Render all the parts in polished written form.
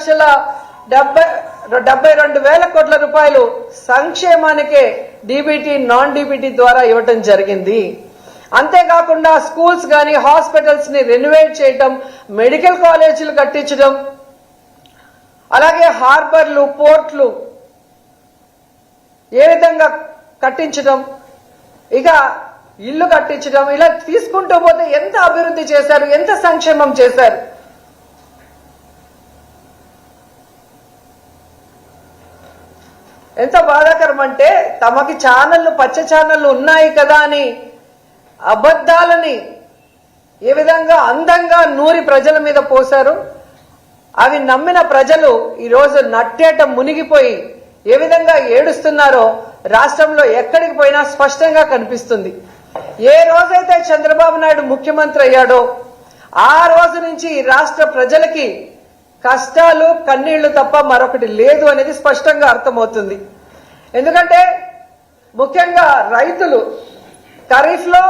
2,72,000 కోట్ల రూపాయలు సంక్షేమానికే DBT non DBT ద్వారా ఇవ్వటం జరిగింది. అంతేకాకుండా స్కూల్స్ కానీ హాస్పిటల్స్ ని రెనోవేట్ చేయటం, మెడికల్ కాలేజీలు కట్టించడం, అలాగే హార్బర్లు పోర్ట్లు ఏ విధంగా కట్టించడం, ఇక ఇల్లు కట్టించడం, ఇలా తీసుకుంటూ పోతే ఎంత అభివృద్ధి చేశారు, ఎంత సంక్షేమం చేశారు. ఎంత బాధాకరం అంటే తమకి ఛానళ్లు పచ్చ ఛానళ్లు ఉన్నాయి కదా అని అబద్ధాలని ఏ విధంగా అందంగా నూరి ప్రజల మీద పోశారు. అవి నమ్మిన ప్రజలు ఈరోజు నట్టేట మునిగిపోయి ఏ విధంగా ఏడుస్తున్నారో రాష్ట్రంలో ఎక్కడికి పోయినా స్పష్టంగా కనిపిస్తుంది. ఏ రోజైతే చంద్రబాబు నాయుడు ముఖ్యమంత్రి అయ్యాడో ఆ రోజు నుంచి రాష్ట్ర ప్రజలకి కష్టాలు కన్నీళ్లు తప్ప మరొకటి లేదు అనేది స్పష్టంగా అర్థమవుతుంది. ఎందుకంటే ముఖ్యంగా రైతులు ఖరీఫ్ లో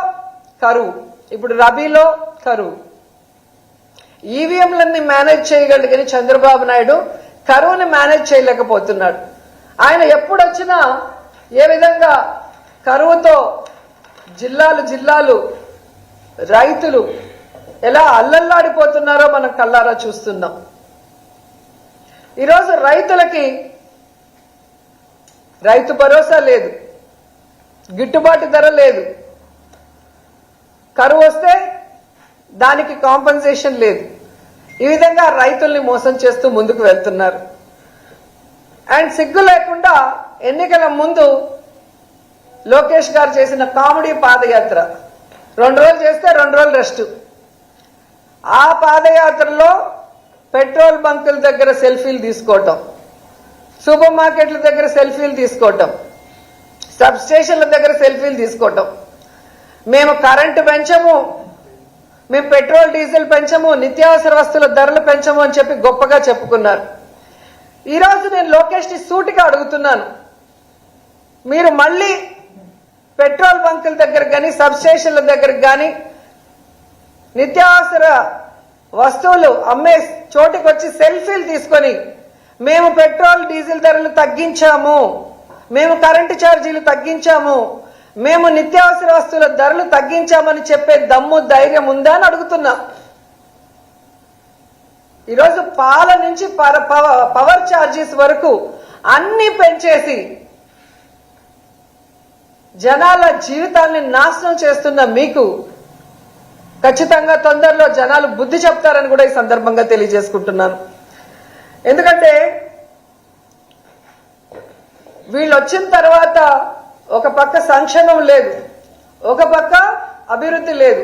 కరువు, ఇప్పుడు రబీలో కరువు. ఈవీఎంలన్నీ మేనేజ్ చేయగలిగిన చంద్రబాబు నాయుడు కరువుని మేనేజ్ చేయలేకపోతున్నాడు. ఆయన ఎప్పుడొచ్చినా ఏ విధంగా కరువుతో జిల్లాలు రైతులు ఎలా అల్లల్లాడిపోతున్నారో మనం కళ్ళారా చూస్తున్నాం. ఈరోజు రైతులకి రైతు భరోసా లేదు, గిట్టుబాటు ధర లేదు, కరువు వస్తే దానికి కాంపెన్సేషన్ లేదు. ఈ విధంగా రైతుల్ని మోసం చేస్తూ ముందుకు వెళ్తున్నారు. అండ్ సిగ్గు లేకుండా ఎన్నికల ముందు లోకేష్ గారు చేసిన కామెడీ పాదయాత్ర 2 రోజులు చేస్తే 2 రోజులు రెస్ట్. ఆ పాదయాత్రలో పెట్రోల్ బంకుల దగ్గర సెల్ఫీలు తీసుకోవటం, సూపర్ మార్కెట్ల దగ్గర సెల్ఫీలు తీసుకోవటం, సబ్ స్టేషన్ల దగ్గర సెల్ఫీలు తీసుకోవటం, మేము కరెంటు పెంచము, మేము పెట్రోల్ డీజిల్ పెంచము, నిత్యావసర వస్తువుల ధరలు పెంచము అని చెప్పి గొప్పగా చెప్పుకున్నారు. ఈరోజు నేను లోకేష్ ని సూటిగా అడుగుతున్నాను, మీరు మళ్ళీ పెట్రోల్ బంకుల దగ్గర కానీ సబ్ స్టేషన్ల దగ్గర కానీ నిత్యావసర వస్తువులు అమ్మే చోటుకు వచ్చి సెల్ఫీలు తీసుకొని మేము పెట్రోల్ డీజిల్ ధరలు తగ్గించాము, మేము కరెంటు ఛార్జీలు తగ్గించాము, మేము నిత్యావసర వస్తువుల ధరలు తగ్గించామని చెప్పే దమ్ము ధైర్యం ఉందా అని అడుగుతున్నా. ఈరోజు పాల నుంచి పవర్ ఛార్జెస్ వరకు అన్ని పెంచేసి జనాల జీవితాన్ని నాశనం చేస్తున్న మీకు ఖచ్చితంగా తొందరలో జనాలు బుద్ధి చెప్తారని కూడా ఈ సందర్భంగా తెలియజేసుకుంటున్నాను. ఎందుకంటే వీళ్ళు వచ్చిన తర్వాత ఒక పక్క సంక్షేమం లేదు, ఒక పక్క అభివృద్ధి లేదు.